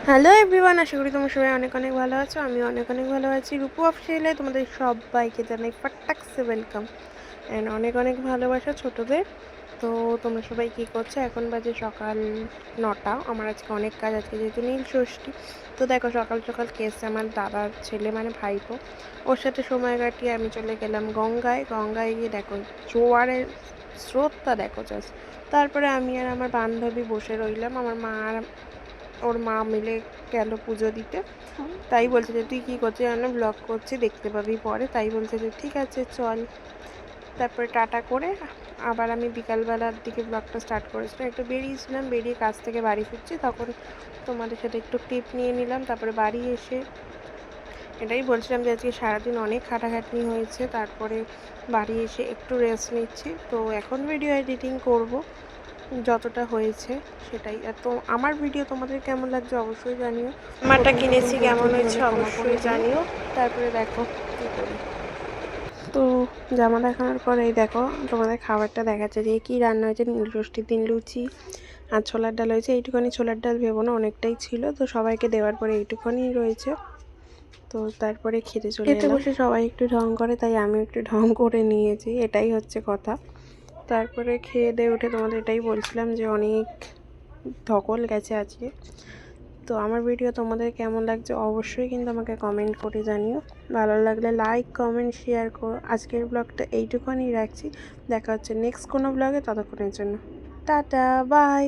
Hello everyone, আশা করি তোমরা সবাই অনেক অনেক ভালো আছো। আমি অনেক অনেক ভালো আছি। রূপু অফিসিয়ালে তোমাদের সবাইকে জানাই ফাটাকসে ওয়েলকাম অ্যান্ড অনেক অনেক ভালোবাসা ছোটোদের। তো তোমরা সবাই কী করছো? এখন বাজে সকাল 9টা। আমার আজকে অনেক কাজ, আজকে যেহেতু নীল ষষ্ঠী। তো দেখো সকাল সকাল কেসে আমার দাদার ছেলে মানে ভাইপো, ওর সাথে সময় কাটিয়ে আমি চলে গেলাম গঙ্গায় গিয়ে দেখো জোয়ারের স্রোতটা দেখো জাস্ট। তারপরে আমি আর আমার বান্ধবী বসে রইলাম, আমার মা আর ওর মা মিলে গেল পুজো দিতে। তাই বলছে যে তুই কী করছিস? জানো ব্লগ করছি, দেখতে পাবি পরে। তাই বলছে যে ঠিক আছে চল। তারপরে টাটা করে আবার আমি বিকালবেলার দিকে ব্লগটা স্টার্ট করেছিলাম। একটু বেরিয়েছিলাম, বেরিয়ে কাজ থেকে বাড়ি ফিরছি, তখন তোমাদের সাথে একটু ক্লিপ নিয়ে নিলাম। তারপরে বাড়ি এসে এটাই বলছিলাম যে আজকে সারাদিন অনেক খাটাখাটনি হয়েছে। তারপরে বাড়ি এসে একটু রেস্ট নিচ্ছি। তো এখন ভিডিও এডিটিং করব যতটা হয়েছে সেটাই। তো আমার ভিডিও তোমাদের কেমন লাগছে অবশ্যই জানিও। আমারটা কিনেছি কেমন হয়েছে অবশ্যই জানিও। তারপরে দেখো কী করি। তো জামা দেখানোর পর এই দেখো তোমাদের খাবারটা দেখাচ্ছে যে কী রান্না হয়েছে। নীলষষ্ঠীর দিন লুচি আর ছোলার ডাল হয়েছে। এইটুখানি ছোলার ডাল ভেবো না, অনেকটাই ছিল। তো সবাইকে দেওয়ার পরে এইটুখানি রয়েছে। তো তারপরে খেতে খেতে বসে সবাই একটু ঢং করে, তাই আমি একটু ঢং করে নিয়েছি, এটাই হচ্ছে কথা। তারপরে খেয়ে দিয়ে উঠে তোমাদের এটাই বলছিলাম যে অনেক ধকল গেছে আজকে। তো আমার ভিডিও তোমাদের কেমন লাগছে অবশ্যই কিন্তু আমাকে কমেন্ট করে জানিও। ভালো লাগলে লাইক কমেন্ট শেয়ার করো। আজকের ব্লগটা এইটুকুনি রাখছি, দেখা হচ্ছে নেক্সট কোনো ব্লগে। ততক্ষণের জন্য টাটা বাই।